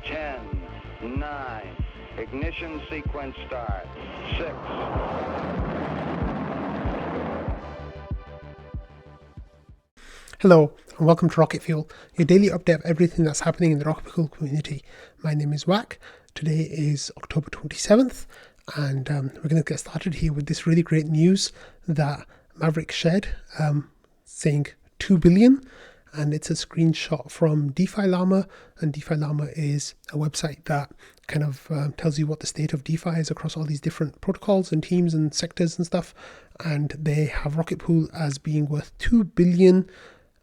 10, 9, ignition sequence start, 6. Hello and welcome to Rocket Fuel, your daily update of everything that's happening in the Rocket Fuel community. My name is Wack. Today is October 27th and we're going to get started here with this really great news that Maverick shared saying 2 billion, and it's a screenshot from DeFi Llama, and DeFi Llama is a website that kind of tells you what the state of DeFi is across all these different protocols and teams and sectors and stuff, and they have Rocket Pool as being worth $2 billion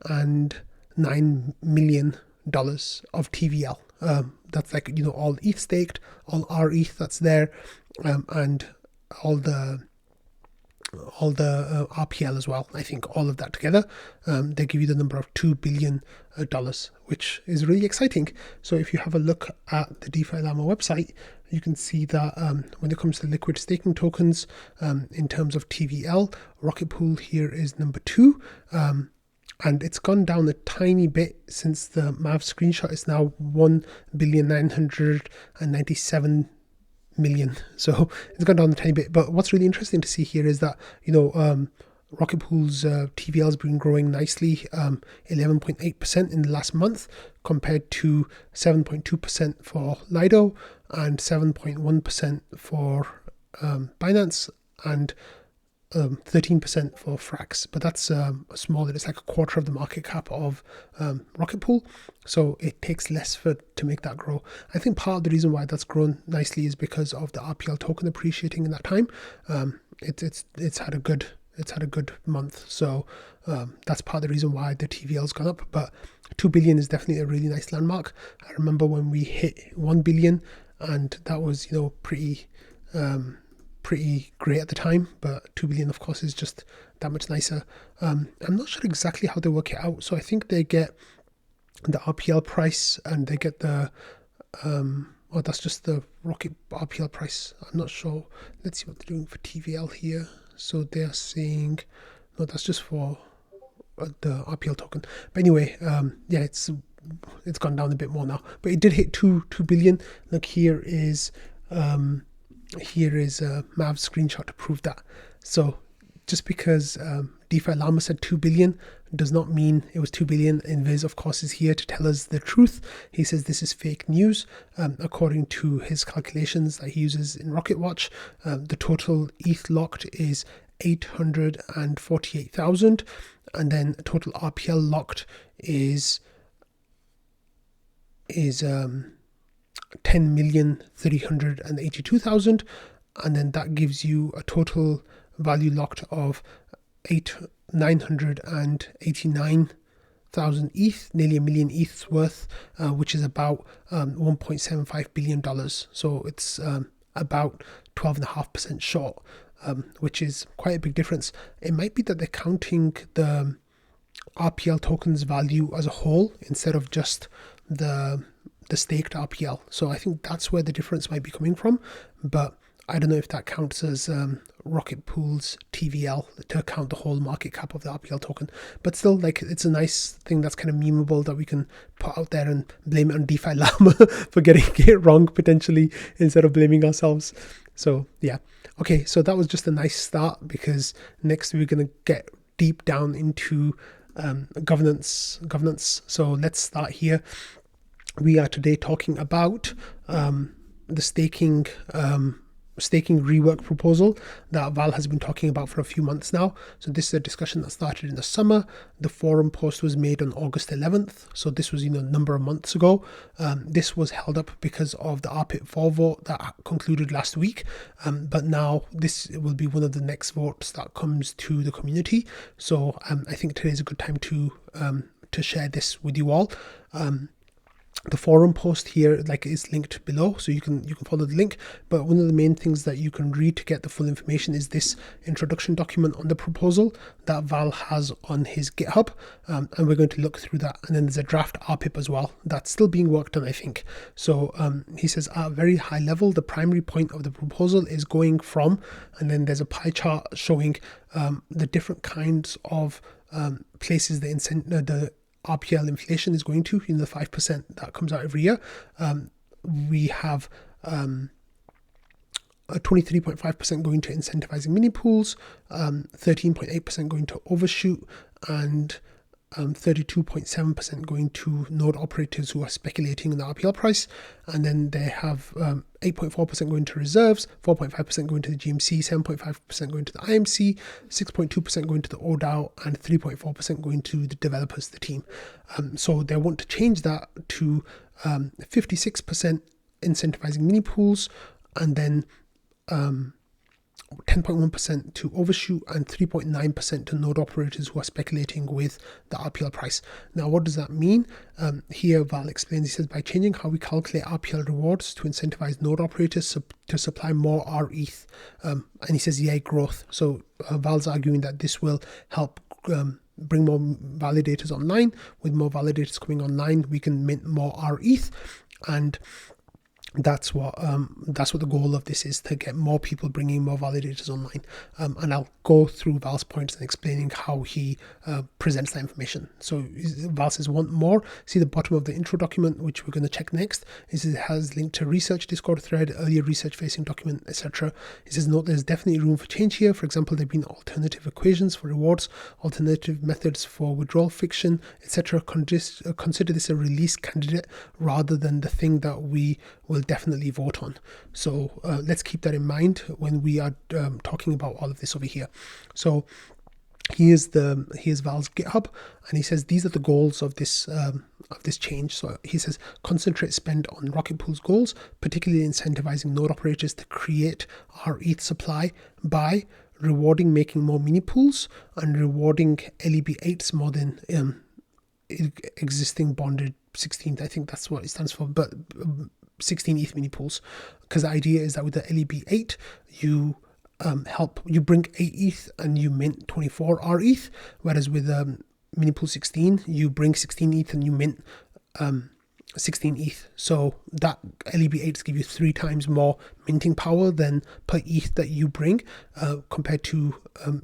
and $9 million of TVL. That's like, you know, all ETH staked, all rETH that's there, and all the RPL as well. I think all of that together, they give you the number of $2 billion, which is really exciting. So if you have a look at the DeFi Llama website, you can see that when it comes to liquid staking tokens, in terms of TVL, Rocket Pool here is number 2. And it's gone down a tiny bit since the Mav screenshot. Is now 1,997 million. So it's gone down a tiny bit. But what's really interesting to see here is that, you know, Rocket Pool's TVL has been growing nicely, 11.8% in the last month compared to 7.2% for Lido and 7.1% for Binance and 13% for Frax, but that's smaller. It's like a quarter of the market cap of Rocket Pool, so it takes less to make that grow. I think part of the reason why that's grown nicely is because of the RPL token appreciating in that time. It's had a good month, so that's part of the reason why the TVL's gone up. But 2 billion is definitely a really nice landmark. I remember when we hit 1 billion, and that was, you know, pretty great at the time, but 2 billion of course is just that much nicer. I'm not sure exactly how they work it out, so I think they get the RPL price and they get the that's just the Rocket RPL price. I'm not sure. Let's see what they're doing for TVL here. So they're saying no, that's just for the RPL token. But anyway, yeah, it's gone down a bit more now, but it did hit 2 billion. Look, here is a Mav screenshot to prove that. So just because DeFi Llama said 2 billion does not mean it was 2 billion. Invis, of course, is here to tell us the truth. He says this is fake news. According to his calculations that he uses in Rocket Watch, the total ETH locked is 848,000, and then total RPL locked is 10,382,000, and then that gives you a total value locked of 989,000 ETH, nearly a million ETHs worth, which is about $1.75 billion. So it's about 12.5% short, which is quite a big difference. It might be that they're counting the RPL tokens value as a whole instead of just the staked RPL. So I think that's where the difference might be coming from, but I don't know if that counts as Rocket Pool's TVL to count the whole market cap of the RPL token. But still, like, it's a nice thing that's kind of memeable that we can put out there and blame it on DeFi Llama for getting it wrong potentially instead of blaming ourselves. So yeah, okay, so that was just a nice start, because next we're going to get deep down into governance. So let's start here. We are today talking about the staking rework proposal that Val has been talking about for a few months now. So this is a discussion that started in the summer. The forum post was made on August 11th. So this was, you know, a number of months ago. This was held up because of the RPIT4 vote that concluded last week. But now this will be one of the next votes that comes to the community. So I think today is a good time to share this with you all. The forum post here, like, is linked below, so you can follow the link. But one of the main things that you can read to get the full information is this introduction document on the proposal that Val has on his GitHub, and we're going to look through that. And then there's a draft RPIP as well that's still being worked on, I think. So he says at a very high level, the primary point of the proposal is going from, and then there's a pie chart showing the different kinds of places the RPL inflation is going to, the 5% that comes out every year. we have 23.5% going to incentivizing mini pools, 13.8% going to overshoot, and 32.7% going to node operators who are speculating in the RPL price. And then they have 8.4% going to reserves, 4.5% going to the GMC, 7.5% going to the IMC, 6.2% going to the oDAO, and 3.4% going to the developers, the team. So they want to change that to 56% incentivizing mini pools, and then 10.1% to overshoot, and 3.9% to node operators who are speculating with the RPL price. Now, what does that mean? Here, Val explains, he says, by changing how we calculate RPL rewards to incentivize node operators to supply more rETH, and he says, growth. So Val's arguing that this will help bring more validators online. With more validators coming online, we can mint more rETH, and that's what the goal of this is, to get more people bringing more validators online. And I'll go through Val's points and explaining how he presents that information. So Val says, want more? See the bottom of the intro document, which we're going to check next. It has linked to research Discord thread, earlier research facing document, etc. He says, note there's definitely room for change here. For example, there have been alternative equations for rewards, alternative methods for withdrawal friction, etc. Consider this a release candidate rather than the thing that we will definitely vote on. So let's keep that in mind when we are talking about all of this over here. So here's Val's GitHub, and he says these are the goals of this change. So he says concentrate spend on Rocket Pool's goals, particularly incentivizing node operators to create rETH supply by rewarding making more mini pools and rewarding LEB8s more than existing bonded 16th. I think that's what it stands for, but 16 ETH mini pools, because the idea is that with the LEB8 you bring 8 ETH and you mint 24 rETH, whereas with mini pool 16 you bring 16 ETH and you mint 16 ETH. So that LEB8s give you 3 times more minting power than per ETH that you bring compared to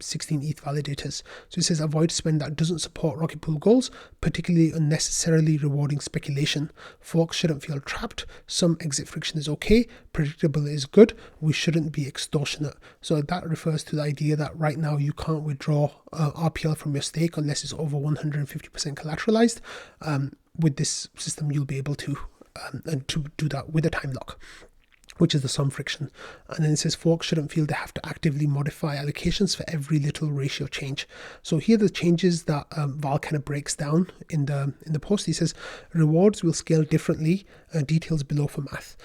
16 ETH validators. So it says avoid spend that doesn't support Rocket Pool goals, particularly unnecessarily rewarding speculation. Forks shouldn't feel trapped. Some exit friction is okay. Predictable is good. We shouldn't be extortionate. So that refers to the idea that right now you can't withdraw RPL from your stake unless it's over 150% collateralized. With this system, you'll be able to do that with a time lock, which is the sum friction. And then it says forks shouldn't feel they have to actively modify allocations for every little ratio change. So here are the changes that Val kind of breaks down in the post. He says rewards will scale differently, details below for math.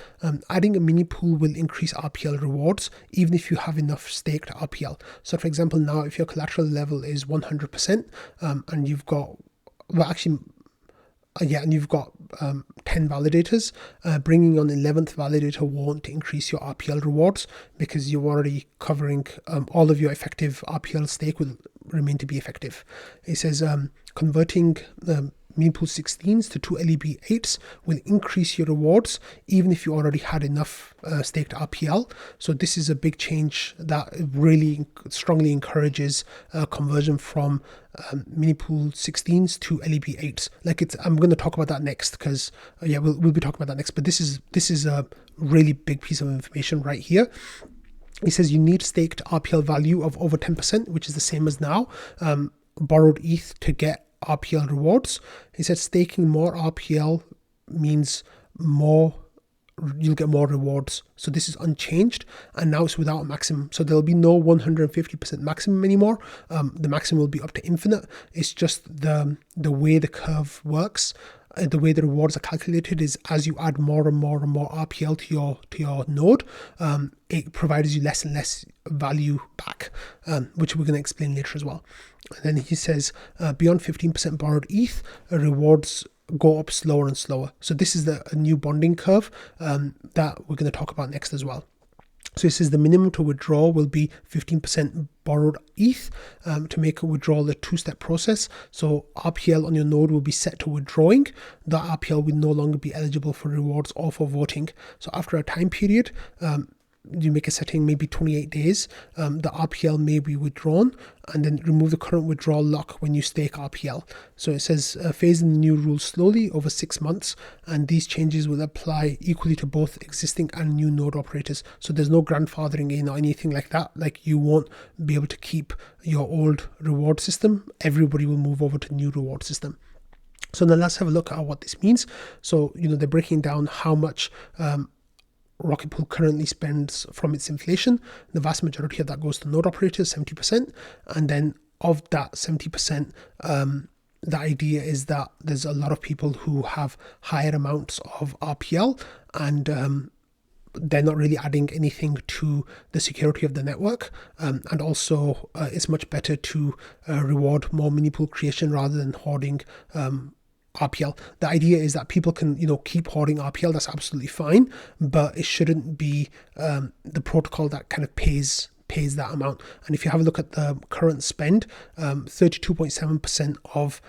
Adding a mini pool will increase RPL rewards even if you have enough staked RPL. So for example, now if your collateral level is 100% and you've got, and you've got 10 validators, bringing on 11th validator won't increase your RPL rewards because you're already covering all of your effective RPL stake will remain to be effective. It says converting mini pool 16s to 2 LEB8s will increase your rewards even if you already had enough staked RPL. So this is a big change that really strongly encourages conversion from mini pool 16s to LEB8s. I'm going to talk about that next because we'll be talking about that next. But this is a really big piece of information right here. It says you need staked RPL value of over 10%, which is the same as now. Borrowed ETH to get RPL rewards. He said staking more RPL means you'll get more rewards. So this is unchanged, and now it's without a maximum. So there'll be no 150% maximum anymore. The maximum will be up to infinite. It's just the way the curve works. The way the rewards are calculated is as you add more and more and more RPL to your node, it provides you less and less value back, which we're going to explain later as well. And then he says beyond 15% borrowed ETH, rewards go up slower and slower. So this is a new bonding curve that we're going to talk about next as well. So it says the minimum to withdraw will be 15% borrowed ETH. To make a withdrawal a 2-step process. So RPL on your node will be set to withdrawing. The RPL will no longer be eligible for rewards or for voting. So after a time period, you make a setting maybe 28 days, the RPL may be withdrawn, and then remove the current withdrawal lock when you stake RPL. So it says phase in the new rules slowly over 6 months, and these changes will apply equally to both existing and new node operators. So there's no grandfathering in or anything like that. Like, you won't be able to keep your old reward system. Everybody will move over to the new reward system. So now let's have a look at what this means. So, they're breaking down how much Rocket Pool currently spends from its inflation. The vast majority of that goes to node operators, 70%. And then of that 70%, the idea is that there's a lot of people who have higher amounts of RPL, and they're not really adding anything to the security of the network. And also, it's much better to reward more mini pool creation rather than hoarding RPL. The idea is that people can, keep hoarding RPL. That's absolutely fine, but it shouldn't be the protocol that kind of pays that amount. And if you have a look at the current spend, 32.7% of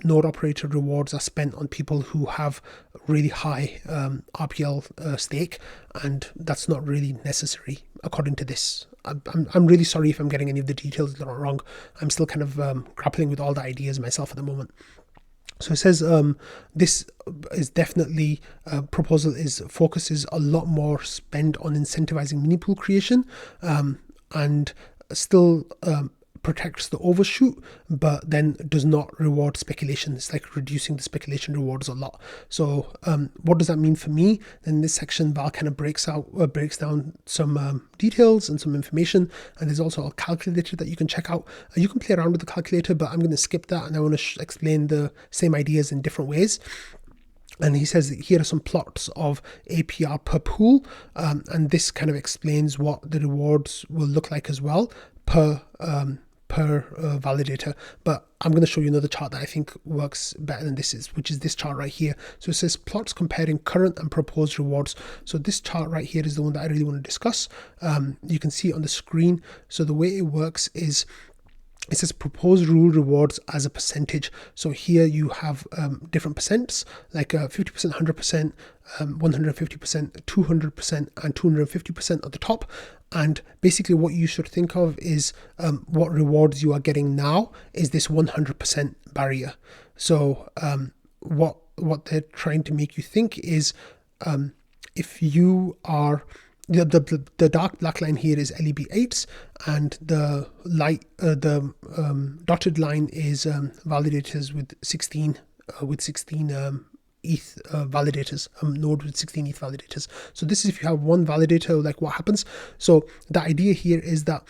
node operator rewards are spent on people who have really high RPL stake, and that's not really necessary according to this. I'm really sorry if I'm getting any of the details wrong. I'm still kind of grappling with all the ideas myself at the moment. So it says this is definitely proposal focuses a lot more spend on incentivizing mini pool creation, and still protects the overshoot, but then does not reward speculation. It's like reducing the speculation rewards a lot. So what does that mean for me? In this section, Val kind of breaks down some details and some information, and there's also a calculator that you can check out. You can play around with the calculator, but I'm going to skip that, and I want to explain the same ideas in different ways. And he says that here are some plots of APR per pool, and this kind of explains what the rewards will look like as well per validator. But I'm going to show you another chart that I think works better than this, which is this chart right here. So it says plots comparing current and proposed rewards. So this chart right here is the one that I really want to discuss. You can see it on the screen. So the way it works is, it says proposed rule rewards as a percentage. So here you have different percents, like 50%, 100%, 150%, 200%, and 250% at the top. And basically what you should think of is what rewards you are getting now is this 100% barrier. So what they're trying to make you think is, if you are, the dark black line here is LEB8s, and the light dotted line is validators with 16 ETH validators, node with 16 ETH validators. So this is if you have one validator, like what happens. So the idea here is that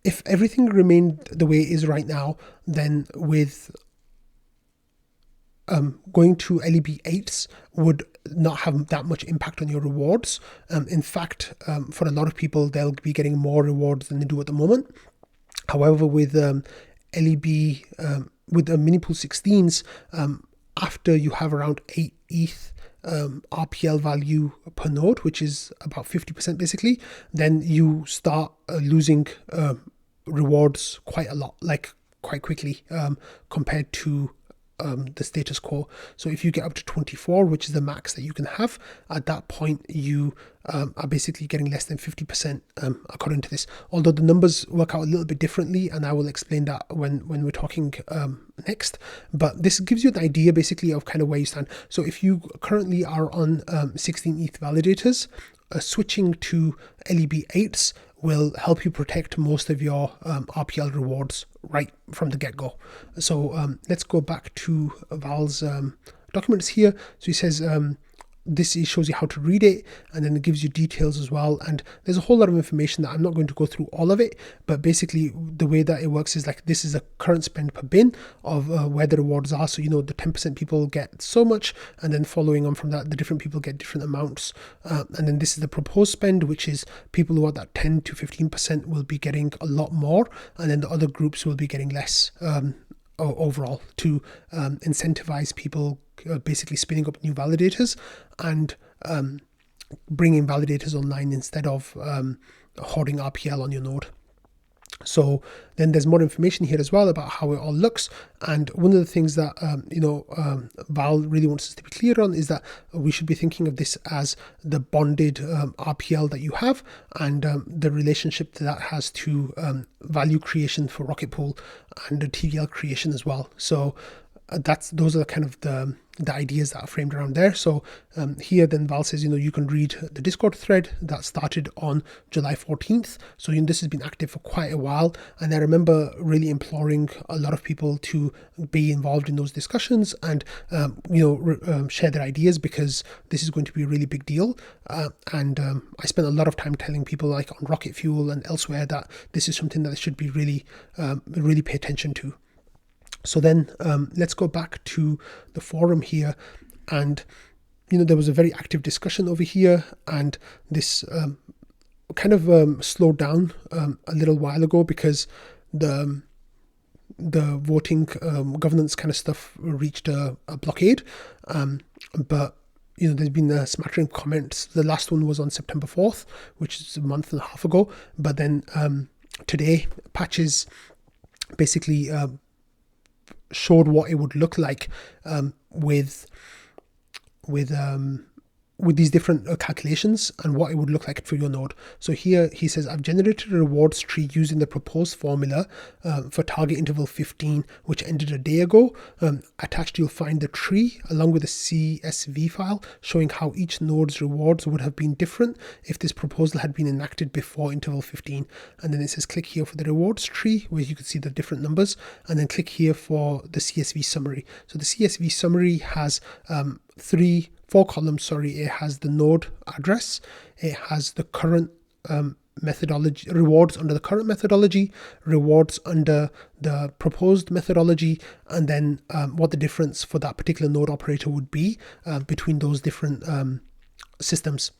if everything remained the way it is right now, then with going to LEB8s would not have that much impact on your rewards. In fact, for a lot of people, they'll be getting more rewards than they do at the moment. However, with LEB, with the mini pool 16s, after you have around 8 ETH RPL value per node, which is about 50% basically, then you start losing rewards quite a lot, like quite quickly, compared to the status quo. So if you get up to 24, which is the max that you can have, at that point you are basically getting less than 50% according to this, although the numbers work out a little bit differently, and I will explain that when we're talking next. But this gives you an idea basically of kind of where you stand. So if you currently are on 16 ETH validators, switching to LEB8s will help you protect most of your RPL rewards right from the get-go. So let's go back to Val's documents here. So he says this shows you how to read it, and then it gives you details as well. And there's a whole lot of information that I'm not going to go through all of it, but basically the way that it works is like, this is a current spend per bin of where the rewards are. So, the 10% people get so much, and then following on from that, the different people get different amounts. And then this is the proposed spend, which is people who are that 10 to 15% will be getting a lot more, and then the other groups will be getting less overall, to incentivize people basically spinning up new validators and bringing validators online instead of hoarding RPL on your node. So then there's more information here as well about how it all looks. And one of the things that, Val really wants us to be clear on is that we should be thinking of this as the bonded RPL that you have, and the relationship that has to value creation for Rocket Pool and the TVL creation as well. So those are kind of the ideas that are framed around there. So here then Val says, you can read the Discord thread that started on July 14th. So this has been active for quite a while. And I remember really imploring a lot of people to be involved in those discussions and, share their ideas, because this is going to be a really big deal. And I spent a lot of time telling people like on Rocket Fuel and elsewhere that this is something that they should be really pay attention to. So then let's go back to the forum here, and there was a very active discussion over here, and this kind of slowed down a little while ago because the voting governance kind of stuff reached a blockade, but there's been a smattering of comments. The last one was on September 4th, which is a month and a half ago, but then today Patches basically showed what it would look like with these different calculations and what it would look like for your node. So here he says, I've generated a rewards tree using the proposed formula for target interval 15, which ended a day ago. Attached, you'll find the tree along with a CSV file showing how each node's rewards would have been different if this proposal had been enacted before interval 15. And then it says, click here for the rewards tree, where you can see the different numbers, and then click here for the CSV summary. So the CSV summary has four columns. It has the node address, it has the current methodology, rewards under the current methodology, rewards under the proposed methodology, and then what the difference for that particular node operator would be between those different systems.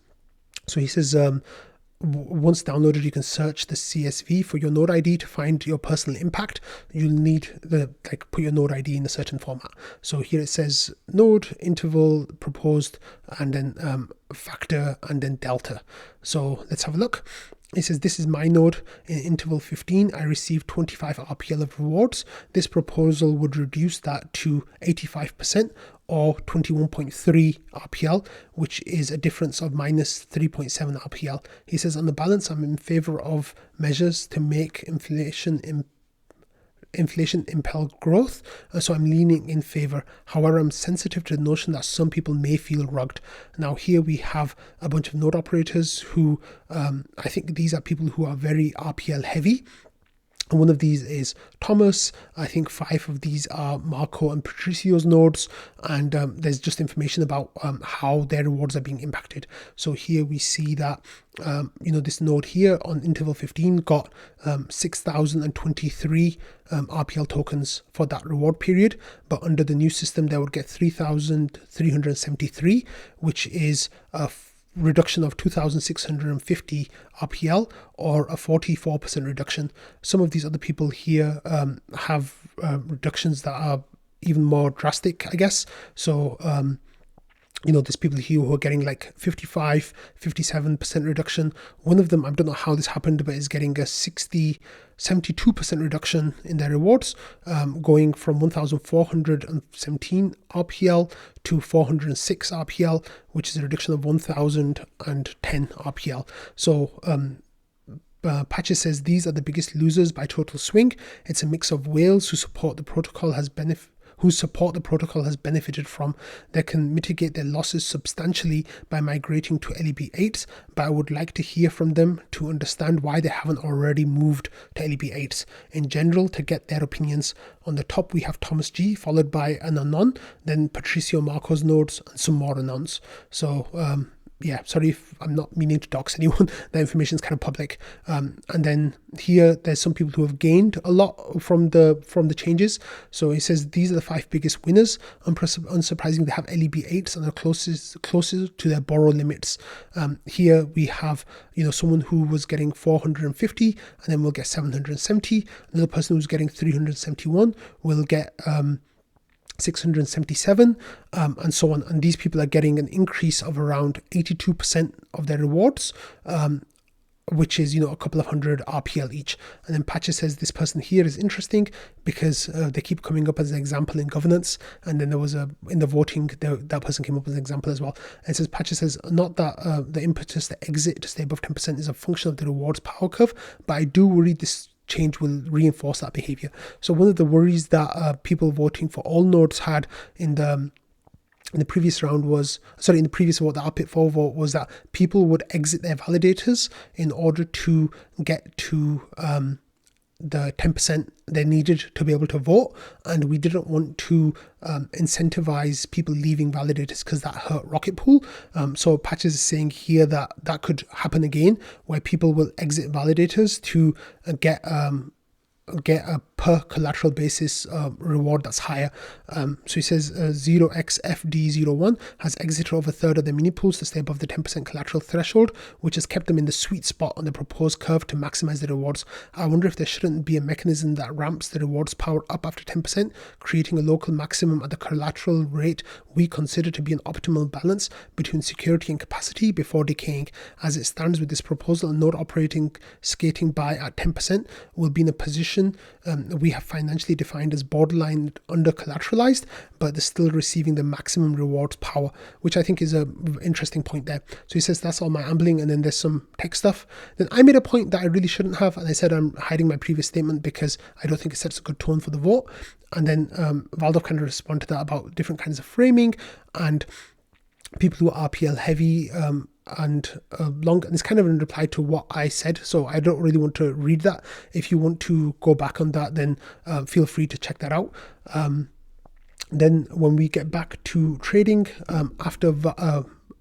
So he says, once downloaded, you can search the CSV for your node ID to find your personal impact. You'll need put your node ID in a certain format. So here it says node, interval, proposed, and then factor, and then delta. So let's have a look. It says, this is my node in interval 15. I received 25 RPL of rewards. This proposal would reduce that to 85%, or 21.3 RPL, which is a difference of minus 3.7 RPL. He says, on the balance, I'm in favor of measures to make inflation impel growth, so I'm leaning in favor. However, I'm sensitive to the notion that some people may feel rugged. Now here we have a bunch of node operators who I think these are people who are very RPL heavy. And one of these is Thomas. I think 5 of these are Marco and Patricio's nodes, and there's just information about how their rewards are being impacted. So here we see that this node here on interval 15 got 6,023 RPL tokens for that reward period, but under the new system they would get 3,373, which is a reduction of 2,650 RPL, or a 44% reduction. Some of these other people here have reductions that are even more drastic, I guess. So there's people here who are getting like 55, 57% reduction. One of them, I don't know how this happened, but is getting a 72% reduction in their rewards, going from 1,417 RPL to 406 RPL, which is a reduction of 1,010 RPL. So Patches says these are the biggest losers by total swing. It's a mix of whales who support the protocol has benefited from. They can mitigate their losses substantially by migrating to LEB8s, but I would like to hear from them to understand why they haven't already moved to LEB8s. In general, to get their opinions. On the top, we have Thomas G, followed by an anon, then Patricio Marco's nodes, and some more anons. So, sorry if I'm not meaning to dox anyone. The information is kind of public. And then here, there's some people who have gained a lot from the changes. So he says these are the 5 biggest winners. Unsurprisingly, they have LEB8s and are closest to their borrow limits. Here we have someone who was getting 450 and then will get 770. Another person who's getting 371 will get 677, and so on. And these people are getting an increase of around 82% of their rewards which is, a couple of hundred RPL each. And then Patches says this person here is interesting because they keep coming up as an example in governance. And then there was in the voting, that person came up as an example as well. And it says, Patches says, not that the impetus to exit to stay above 10% is a function of the rewards power curve, but I do worry this change will reinforce that behavior. So one of the worries that people voting for all nodes had in the previous round was, in the previous vote, the RPIT4 vote, was that people would exit their validators in order to get to the 10% they needed to be able to vote. And we didn't want to incentivize people leaving validators because that hurt Rocket Pool. So Patches is saying here that that could happen again, where people will exit validators to get a per collateral basis reward that's higher. So he says 0xFD01 has exited over a third of the mini pools to stay above the 10% collateral threshold, which has kept them in the sweet spot on the proposed curve to maximize the rewards. I wonder if there shouldn't be a mechanism that ramps the rewards power up after 10%, creating a local maximum at the collateral rate we consider to be an optimal balance between security and capacity before decaying. As it stands with this proposal, a node operating skating by at 10% will be in a position we have financially defined as borderline under collateralized, but they're still receiving the maximum rewards power, which I think is a interesting point there. So he says that's all my ambling, and then there's some tech stuff. Then I made a point that I really shouldn't have, and I said I'm hiding my previous statement because I don't think it sets a good tone for the vote. And then Valdov kind of responded to that about different kinds of framing and people who are RPL heavy and long, and it's kind of in reply to what I said, so I don't really want to read that. If you want to go back on that, then feel free to check that out. Then when we get back to trading, after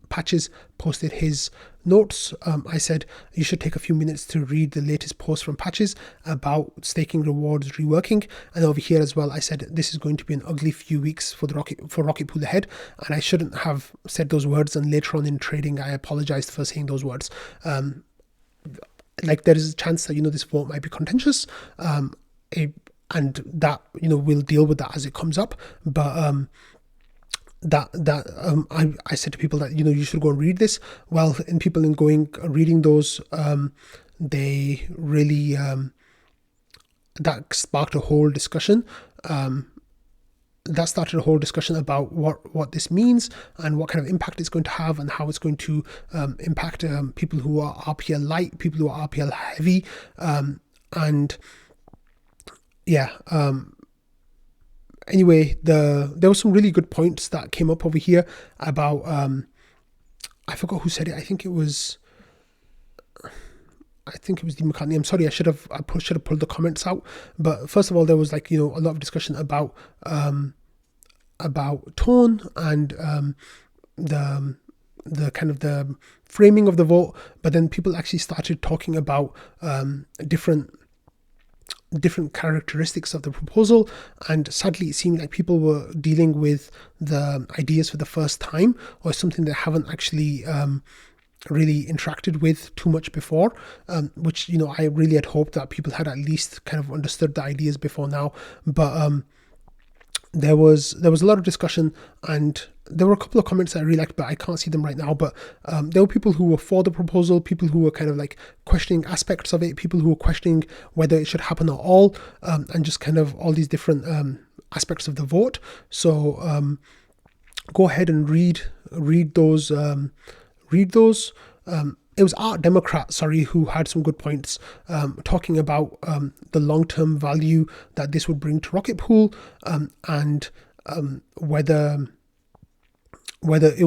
Patches posted his notes, I said you should take a few minutes to read the latest post from Patches about staking rewards reworking. And over here as well, I said this is going to be an ugly few weeks for Rocket Pool ahead, and I shouldn't have said those words. And later on in trading, I apologized for saying those words. Like there is a chance that this vote might be contentious, and that we'll deal with that as it comes up. But I said to people that you should go and read this. Well, in people in reading those, they really that sparked a whole discussion. That started a whole discussion about what this means and what kind of impact it's going to have and how it's going to impact people who are RPL light, people who are RPL heavy, and yeah. Anyway, there were some really good points that came up over here about I forgot who said it. I think it was Dean McCartney. I'm sorry, I should have pulled the comments out. But first of all, there was a lot of discussion about tone and the kind of the framing of the vote. But then people actually started talking about different characteristics of the proposal, and sadly it seemed like people were dealing with the ideas for the first time, or something they haven't actually really interacted with too much before, which I really had hoped that people had at least kind of understood the ideas before now. But there was a lot of discussion, and there were a couple of comments that I really liked, but I can't see them right now. But there were people who were for the proposal, people who were kind of questioning aspects of it, people who were questioning whether it should happen at all, and just kind of all these different aspects of the vote. So go ahead and read those. It was Art Democrat, who had some good points, talking about the long-term value that this would bring to Rocket Pool, and whether it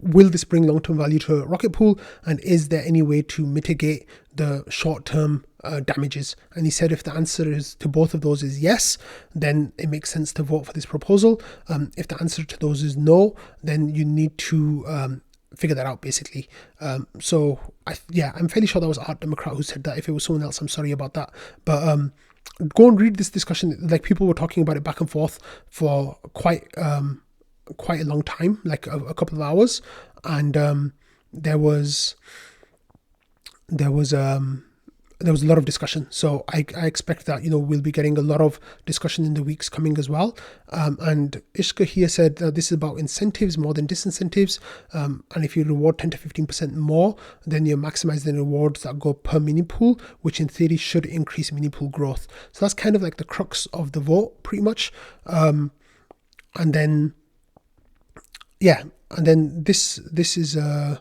will this bring long-term value to Rocket Pool, and is there any way to mitigate the short-term damages? And he said if the answer is to both of those is yes, then it makes sense to vote for this proposal. If the answer to those is no, then you need to figure that out, basically. So I'm fairly sure that was Art Democrat who said that. If it was someone else, I'm sorry about that. But go and read this discussion. People were talking about it back and forth for quite a long time, a couple of hours, and there was there was a lot of discussion. So I expect that, we'll be getting a lot of discussion in the weeks coming as well. And Ishka here said that this is about incentives more than disincentives. And if you reward 10 to 15% more, then you're maximizing the rewards that go per mini pool, which in theory should increase mini pool growth. So that's kind of like the crux of the vote, pretty much. And then this is here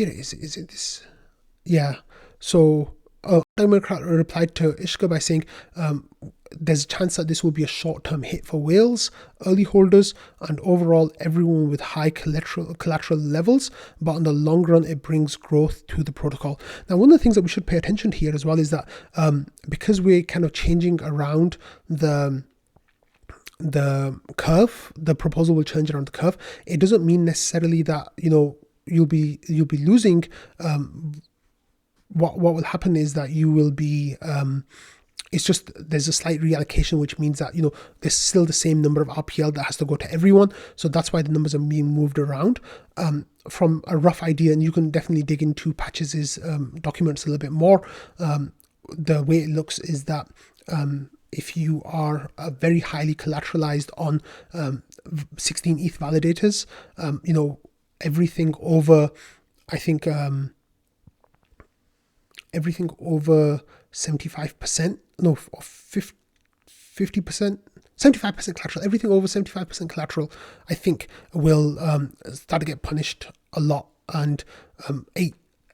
it is. Is it this? Yeah. So Democrat replied to Ishka by saying there's a chance that this will be a short-term hit for whales, early holders, and overall everyone with high collateral levels, but in the long run it brings growth to the protocol. Now, one of the things that we should pay attention to here as well is that because we're kind of changing around the curve, the proposal will change around the curve. It doesn't mean necessarily that you'll be losing. What will happen is that you will be it's just there's a slight reallocation, which means that there's still the same number of RPL that has to go to everyone. So that's why the numbers are being moved around. From a rough idea, and you can definitely dig into Patches' documents a little bit more. The way it looks is that if you are very highly collateralized on 16 ETH validators, everything over, I think, everything over 75%, no, 50%, 75% collateral, everything over 75% collateral, I think will start to get punished a lot. And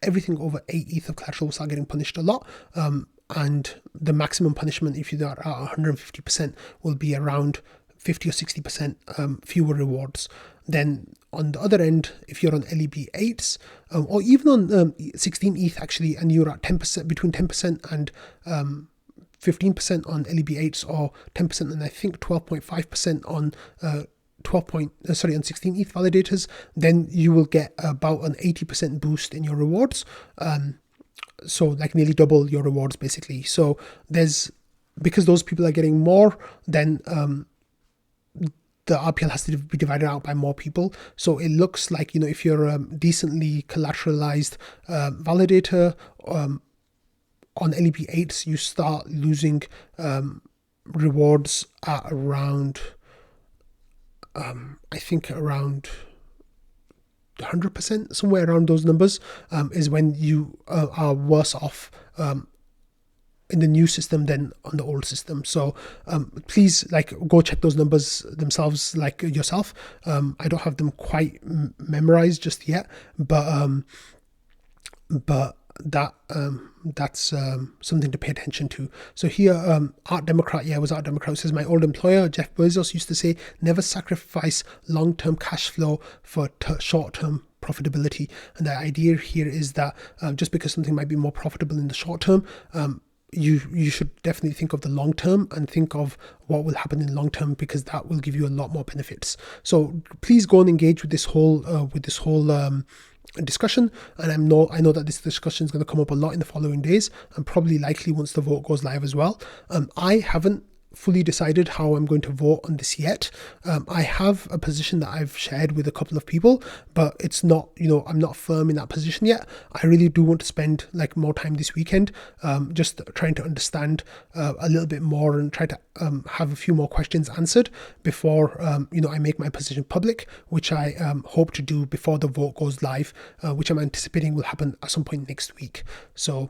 everything over 8 ETH of collateral will start getting punished a lot. And the maximum punishment, if you are at 150%, will be around 50 or 60% fewer rewards. Then on the other end, if you're on LEB8s, or even on 16 ETH actually, and you're at 10%, between 10% and 15% on LEB8s, or 10% and I think 12.5% on on 16 ETH validators, then you will get about an 80% boost in your rewards. So like nearly double your rewards basically. So because those people are getting more, then the RPL has to be divided out by more people. So it looks like, if you're a decently collateralized validator on LEB8s, you start losing rewards at around, I think around 100%, somewhere around those numbers, is when you are worse off in the new system than on the old system. So please go check those numbers themselves yourself. I don't have them quite memorized just yet, but that's something to pay attention to. So here, Art Democrat says, my old employer Jeff Bezos used to say, never sacrifice long-term cash flow for short-term profitability. And the idea here is that just because something might be more profitable in the short term, you should definitely think of the long term and think of what will happen in the long term, because that will give you a lot more benefits. So please go and engage with this whole discussion. And I know that this discussion is going to come up a lot in the following days, and probably likely once the vote goes live as well. I haven't fully decided how I'm going to vote on this yet. I have a position that I've shared with a couple of people, but it's not, I'm not firm in that position yet. I really do want to spend more time this weekend, just trying to understand a little bit more and try to have a few more questions answered before, I make my position public, which I hope to do before the vote goes live, which I'm anticipating will happen at some point next week. So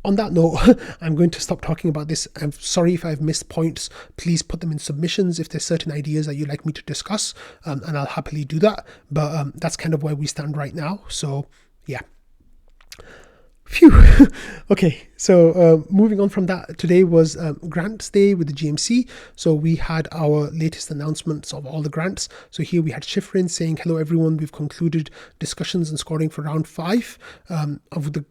on that note, I'm going to stop talking about this. I'm sorry if I've missed points. Please put them in submissions if there's certain ideas that you'd like me to discuss, and I'll happily do that. But that's kind of where we stand right now. So yeah. Phew. Okay, so moving on from that, today was grants day with the GMC. So we had our latest announcements of all the grants. So here we had Shifrin saying, hello everyone, we've concluded discussions and scoring for round 5 of the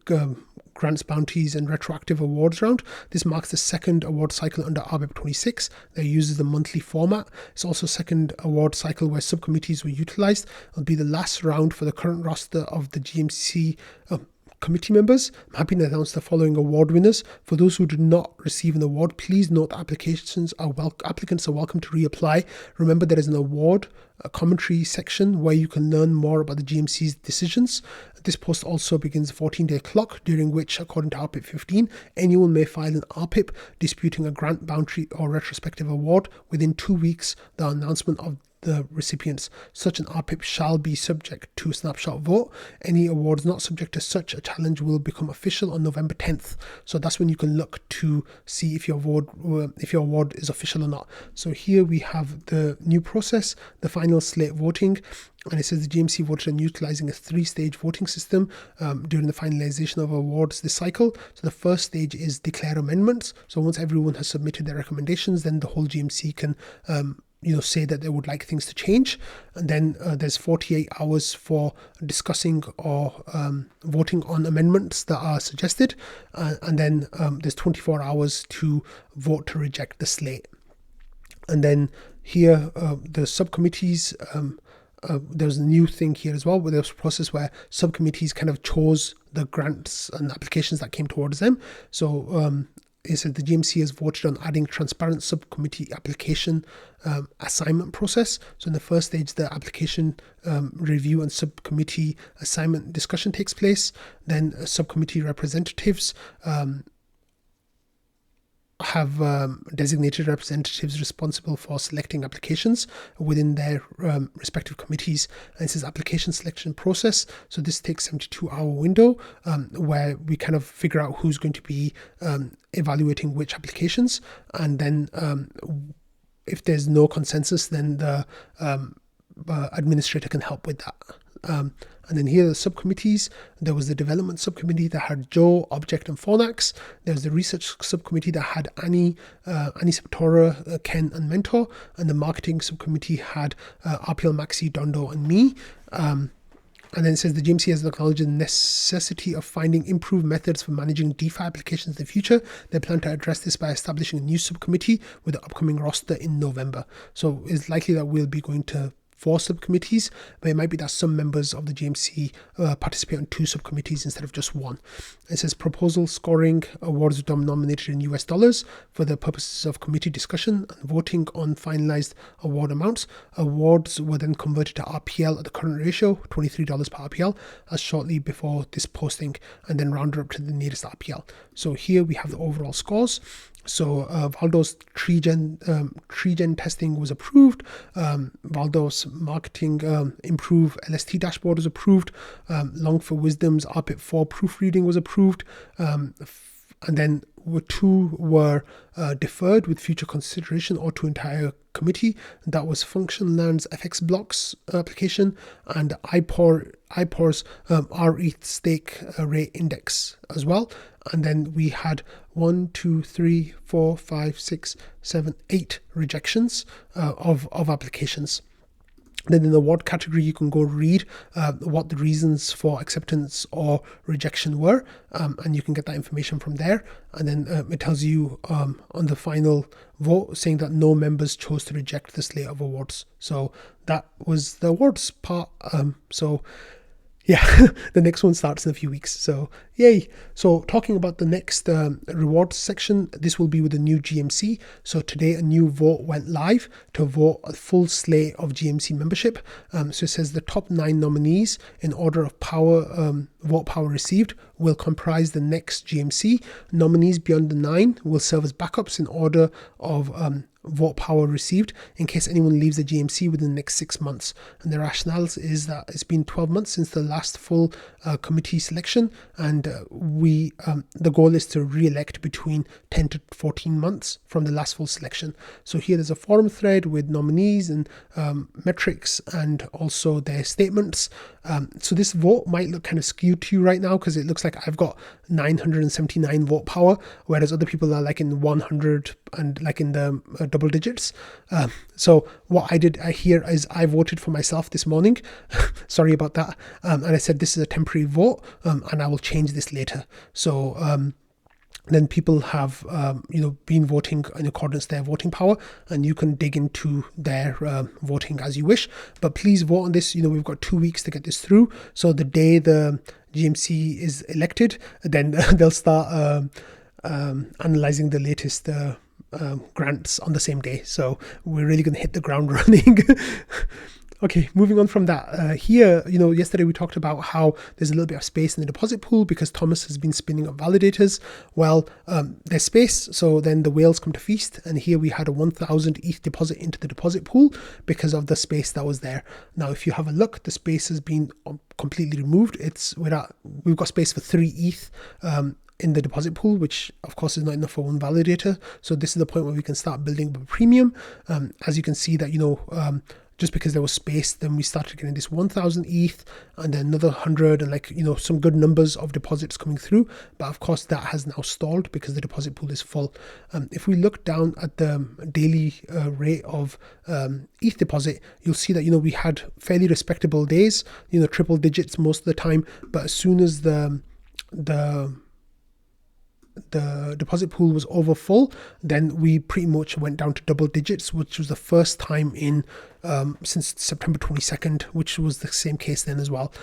grants, bounties and retroactive awards round. This marks the second award cycle under RBEP 26 that uses the monthly format. It's also second award cycle where subcommittees were utilized. It'll be the last round for the current roster of the GMC committee members, I'm happy to announce the following award winners. For those who did not receive an award, please note that applicants are welcome to reapply. Remember, there is an award a commentary section where you can learn more about the GMC's decisions. This post also begins a 14-day clock, during which, according to RPIP 15, anyone may file an RPIP disputing a grant boundary or retrospective award within 2 weeks the announcement of the recipients. Such an RPIP shall be subject to a snapshot vote. Any awards not subject to such a challenge will become official on November 10th. So that's when you can look to see if your award is official or not. So here we have the new process, the final slate voting. And it says the GMC voted on utilizing a 3-stage voting system during the finalization of awards this cycle. So the first stage is declare amendments. So once everyone has submitted their recommendations, then the whole GMC can say that they would like things to change. And then there's 48 hours for discussing or voting on amendments that are suggested. And then there's 24 hours to vote to reject the slate. And then here, the subcommittees, there's a new thing here as well, where there's a process where subcommittees kind of chose the grants and applications that came towards them. So it said the GMC has voted on adding transparent subcommittee application assignment process. So in the first stage, the application review and subcommittee assignment discussion takes place. Then subcommittee representatives have designated representatives responsible for selecting applications within their respective committees. And it says application selection process. So this takes 72-hour window where we kind of figure out who's going to be evaluating which applications. And then if there's no consensus, then the administrator can help with that. And then here are the subcommittees. There was the development subcommittee that had Joe, Object, and Fornax. There was the research subcommittee that had Annie Septora, Ken, and Mentor. And the marketing subcommittee had RPL, Maxi, Dondo, and me. And then it says the GMC has acknowledged the necessity of finding improved methods for managing DeFi applications in the future. They plan to address this by establishing a new subcommittee with the upcoming roster in November. So it's likely that we'll be going to 4 subcommittees, but it might be that some members of the GMC participate on 2 subcommittees instead of just 1. It says proposal scoring awards are denominated in US dollars for the purposes of committee discussion and voting on finalized award amounts. Awards were then converted to RPL at the current ratio, $23 per RPL, as shortly before this posting, and then rounded up to the nearest RPL. So here we have the overall scores. So Valdo's tree-gen testing was approved. Valdo's marketing improve LST dashboard was approved. Long for Wisdom's RPIP 4 proofreading was approved. And then 2 were deferred with future consideration or to entire committee. That was FunctionLand's FX blocks application and IPOR's rETH stake rate index as well. And then we had 1, 2, 3, 4, 5, 6, 7, 8 rejections of applications. Then in the award category, you can go read what the reasons for acceptance or rejection were, and you can get that information from there. And then it tells you on the final vote saying that no members chose to reject the slate of awards. So that was the awards part. Yeah, the next one starts in a few weeks. So yay. So talking about the next rewards section, this will be with the new GMC. So today a new vote went live to vote a full slate of GMC membership. So it says the top 9 nominees in order of power, vote power received will comprise the next GMC. Nominees beyond the 9 will serve as backups in order of vote power received in case anyone leaves the GMC within the next 6 months. And the rationale is that it's been 12 months since the last full committee selection, and the goal is to re-elect between 10 to 14 months from the last full selection. So here there's a forum thread with nominees and metrics and also their statements. So this vote might look kind of skewed to you right now because it looks like I've got 979 vote power, whereas other people are like in 100 and like in the double digits. So what I did here is I voted for myself this morning. Sorry about that. And I said this is a temporary vote and I will change this later. So then people have been voting in accordance to their voting power, and you can dig into their voting as you wish. But please vote on this. We've got 2 weeks to get this through. So the day the GMC is elected, then they'll start analyzing the latest grants on the same day. So we're really going to hit the ground running. Okay, moving on from that, here, yesterday we talked about how there's a little bit of space in the deposit pool because Thomas has been spinning up validators. Well, there's space, so then the whales come to feast, and here we had a 1,000 ETH deposit into the deposit pool because of the space that was there. Now, if you have a look, the space has been completely removed. We've got space for 3 ETH in the deposit pool, which of course is not enough for one validator. So this is the point where we can start building up a premium. As you can see that, just because there was space, then we started getting this 1,000 ETH and then another 100 and some good numbers of deposits coming through. But of course that has now stalled because the deposit pool is full. If we look down at the daily rate of ETH deposit, you'll see that, we had fairly respectable days, triple digits most of the time. But as soon as the deposit pool was over full, then we pretty much went down to double digits, which was the first time in since September 22nd, which was the same case then as well.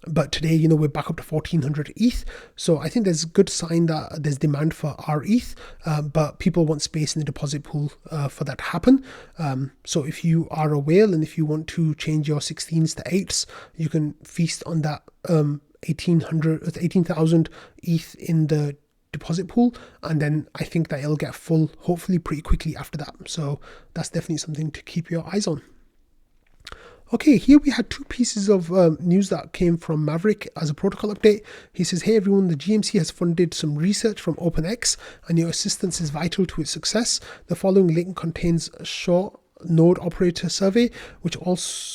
But today, we're back up to 1,400 ETH. So I think there's a good sign that there's demand for rETH, but people want space in the deposit pool for that to happen. So if you are a whale and if you want to change your 16s to 8s, you can feast on that 18,000 ETH in the deposit pool, and then I think that it'll get full hopefully pretty quickly after that. So that's definitely something to keep your eyes on. Okay, here we had 2 pieces of news that came from Maverick as a protocol update. He says, hey everyone, the GMC has funded some research from OpenUX and your assistance is vital to its success. The following link contains a short node operator survey, which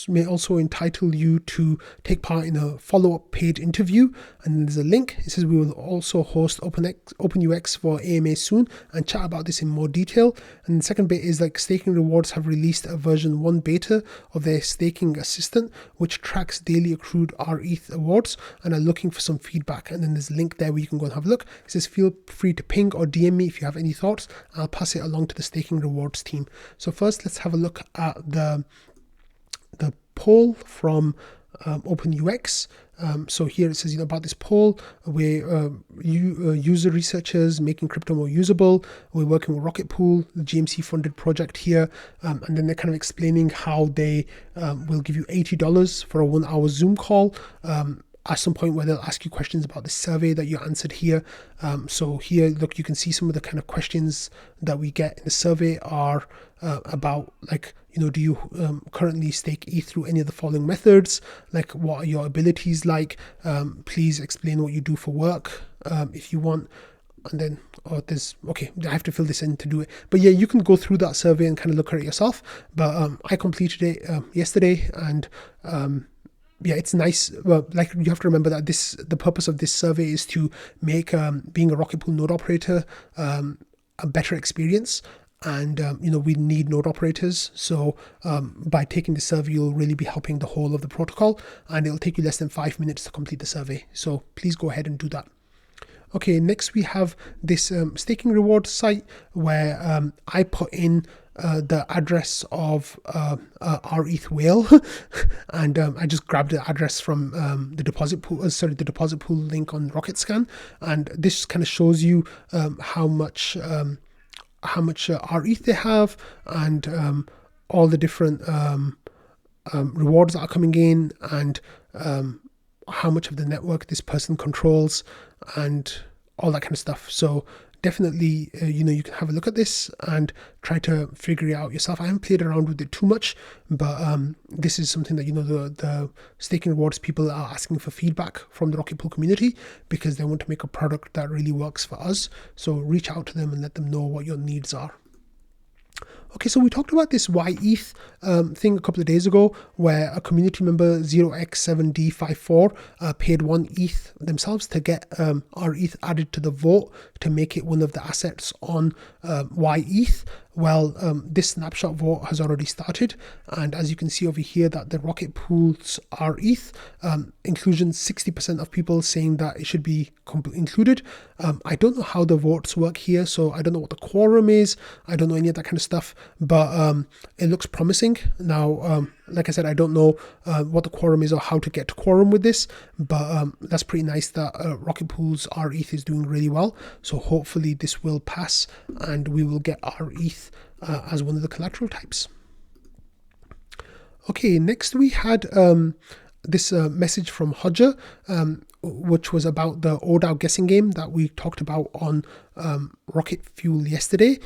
may also entitle you to take part in a follow-up paid interview. And there's a link. It says we will also host OpenUX for AMA soon and chat about this in more detail. And the second bit is Staking Rewards have released a version 1 beta of their staking assistant, which tracks daily accrued rETH awards, and are looking for some feedback. And then there's a link there where you can go and have a look. It says feel free to ping or DM me if you have any thoughts. I'll pass it along to the Staking Rewards team. So first, let's have a look at the poll from OpenUX. So here it says about this poll, where user researchers making crypto more usable. We're working with Rocket Pool, the GMC funded project here, and then they're kind of explaining how they will give you $80 for a 1-hour Zoom call. At some point where they'll ask you questions about the survey that you answered here. So here, look, you can see some of the kind of questions that we get in the survey are about do you currently stake ETH through any of the following methods? What are your abilities like? Please explain what you do for work if you want. And then, I have to fill this in to do it. But yeah, you can go through that survey and kind of look at it yourself. But I completed it yesterday, and yeah, it's nice. Well, you have to remember that the purpose of this survey is to make being a Rocket Pool node operator a better experience. And, we need node operators. So by taking the survey, you'll really be helping the whole of the protocol, and it'll take you less than 5 minutes to complete the survey. So please go ahead and do that. Okay, next we have this staking reward site where I put in the address of rETH whale and I just grabbed the address from the deposit pool, the deposit pool link on RocketScan, and this kind of shows you how much rETH they have, and all the different rewards that are coming in, and how much of the network this person controls, and all that kind of stuff. So definitely, you can have a look at this and try to figure it out yourself. I haven't played around with it too much, but this is something that, the staking rewards people are asking for feedback from the Rocket Pool community because they want to make a product that really works for us. So reach out to them and let them know what your needs are. Okay, so we talked about this yETH thing a couple of days ago, where a community member 0x7D54 paid 1 ETH themselves to get rETH added to the vote to make it one of the assets on yETH. Well, this snapshot vote has already started, and as you can see over here that the rocket pools are ETH, inclusion 60% of people saying that it should be included. I don't know how the votes work here, so I don't know what the quorum is, I don't know any of that kind of stuff, but it looks promising. Now, like I said, I don't know what the quorum is or how to get to quorum with this, but that's pretty nice that rocket pools rETH is doing really well. So hopefully this will pass and we will get rETH as one of the collateral types. Okay, next we had this message from Hodger, which was about the oDAO guessing game that we talked about on Rocket Fuel yesterday.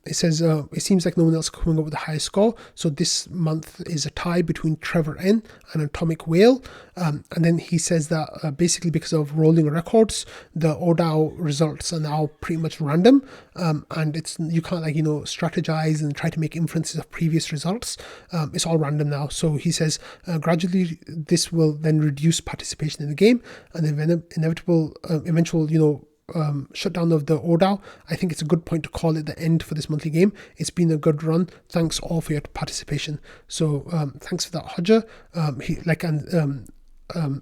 It says, it seems like no one else is coming up with the highest score. So this month is a tie between Trevor N and Atomic Whale. And then he says that basically because of rolling records, the oDAO results are now pretty much random. And you can't strategize and try to make inferences of previous results. It's all random now. So he says gradually this will then reduce participation in the game and the eventual shutdown of the oDAO. I think it's a good point to call it the end for this monthly game. It's been a good run. Thanks all for your participation. So thanks for that, Hodger.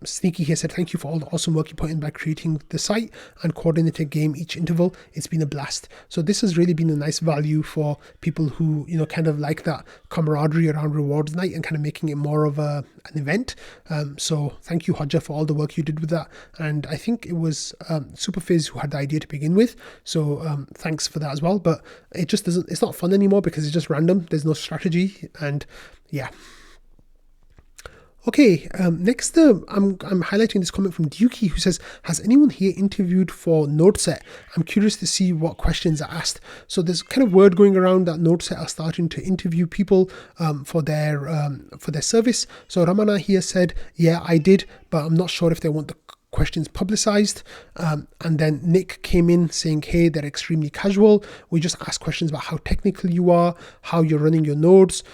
Sneaky here said, thank you for all the awesome work you put in by creating the site and coordinated game each interval. It's been a blast. So this has really been a nice value for people who kind of like that camaraderie around rewards night and kind of making it more of an event. So thank you, Hodger, for all the work you did with that. And I think it was Superfizz who had the idea to begin with. So thanks for that as well. But it's not fun anymore because it's just random. There's no strategy, and yeah. Okay, next I'm highlighting this comment from Dukey, who says, has anyone here interviewed for NodeSet? I'm curious to see what questions are asked. So there's kind of word going around that NodeSet are starting to interview people for their service. So Ramana here said, yeah, I did, but I'm not sure if they want the questions publicized. And then Nick came in saying, hey, they're extremely casual. We just ask questions about how technical you are, how you're running your nodes,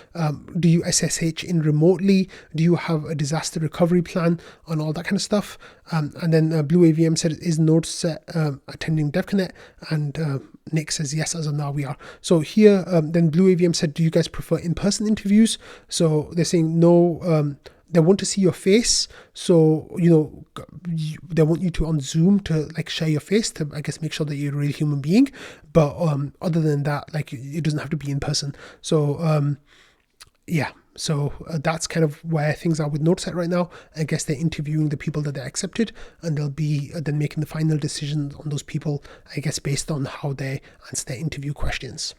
do you SSH in remotely, do you have a disaster recovery plan, and all that kind of stuff. And then Blue AVM said, is NodeSet attending DevConnect? And Nick says, yes, as of now we are. So here, then Blue AVM said, do you guys prefer in-person interviews? So they're saying no, they want to see your face, so they want you to on Zoom to share your face to, I guess, make sure that you're a real human being. But other than that, it doesn't have to be in person. So yeah, so that's kind of where things are with NodeSet right now. I guess they're interviewing the people that they accepted, and they'll be then making the final decision on those people, I guess, based on how they answer their interview questions.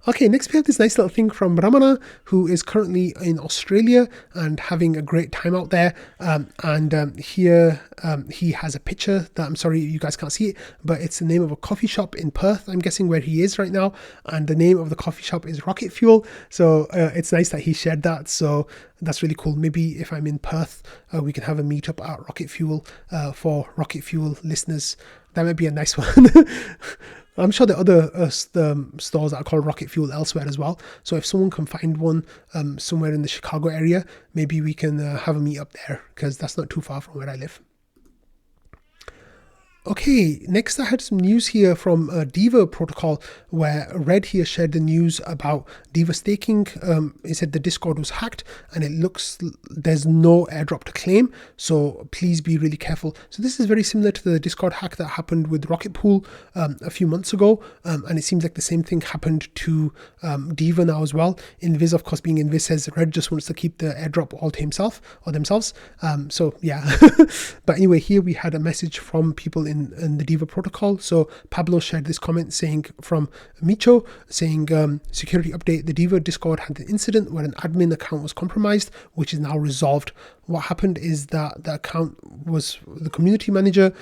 Okay, next we have this nice little thing from Ramana, who is currently in Australia and having a great time out there. Here he has a picture that, I'm sorry you guys can't see it, but it's the name of a coffee shop in Perth, I'm guessing, where he is right now. And the name of the coffee shop is Rocket Fuel. So it's nice that he shared that. So that's really cool. Maybe if I'm in Perth, we can have a meetup at Rocket Fuel for Rocket Fuel listeners. That might be a nice one. I'm sure there are other stores that are called Rocket Fuel elsewhere as well. So if someone can find one somewhere in the Chicago area, maybe we can have a meet up there, because that's not too far from where I live. Okay, next I had some news here from Diva protocol, where Red here shared the news about Diva staking. He said the Discord was hacked and it looks there's no airdrop to claim, so please be really careful. So this is very similar to the Discord hack that happened with Rocket Pool a few months ago, and it seems like the same thing happened to Diva now as well. Invis, of course, being Invis, says Red just wants to keep the airdrop all to himself or themselves. So yeah, but anyway, here we had a message from people in the Diva protocol. So Pablo shared this comment saying from Micho, saying security update, the Diva Discord had an incident where an admin account was compromised, which is now resolved. What happened is that the account was the community manager,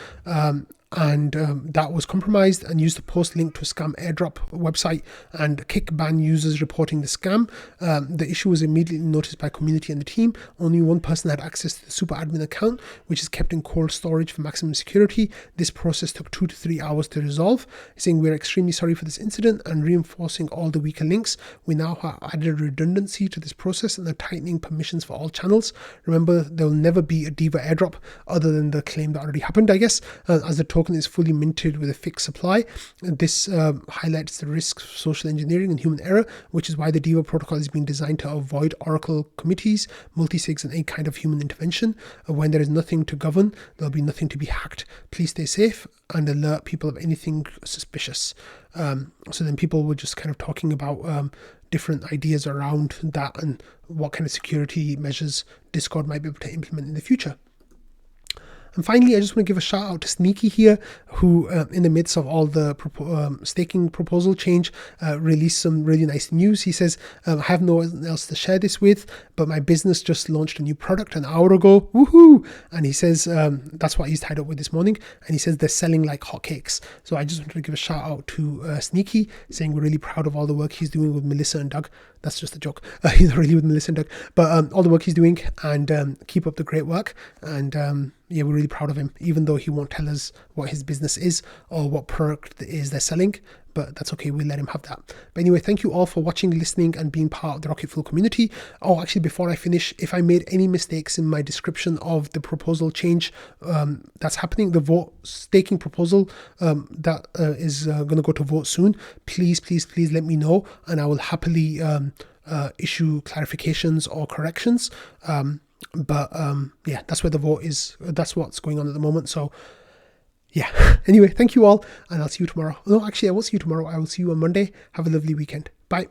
and that was compromised and used to post link to a scam airdrop website and kick ban users reporting the scam. The issue was immediately noticed by community and the team. Only one person had access to the super admin account, which is kept in cold storage for maximum security. This process took 2 to 3 hours to resolve, saying we're extremely sorry for this incident and reinforcing all the weaker links. We now have added redundancy to this process and are tightening permissions for all channels. Remember, there will never be a Diva airdrop other than the claim that already happened, I guess, as the token token is fully minted with a fixed supply. This highlights the risks of social engineering and human error, which is why the Diva protocol is being designed to avoid oracle committees, multisigs, and any kind of human intervention. When there is nothing to govern, there'll be nothing to be hacked. Please stay safe and alert people of anything suspicious. So then people were just kind of talking about different ideas around that and what kind of security measures Discord might be able to implement in the future. And finally, I just want to give a shout out to Sneaky here, who in the midst of all the staking proposal change, released some really nice news. He says, I have no one else to share this with, but my business just launched a new product an hour ago. Woohoo! And he says, that's what he's tied up with this morning. And he says they're selling like hotcakes. So I just wanted to give a shout out to Sneaky, saying we're really proud of all the work he's doing with Melissa and Doug. That's just a joke. He's not really with Melissa and Doug, but all the work he's doing, and keep up the great work. And yeah, we're really proud of him, even though he won't tell us what his business is or what product it is they're selling, but that's okay, we'll let him have that. But anyway, thank you all for watching, listening, and being part of the Rocket Fuel community. Oh, actually, before I finish, if I made any mistakes in my description of the proposal change that's happening, the vote staking proposal that is going to go to vote soon, please let me know, and I will happily issue clarifications or corrections. But yeah, that's where the vote is. That's what's going on at the moment. So yeah, anyway, thank you all, and I'll see you tomorrow. No, actually, I won't see you tomorrow. I will see you on Monday. Have a lovely weekend. Bye.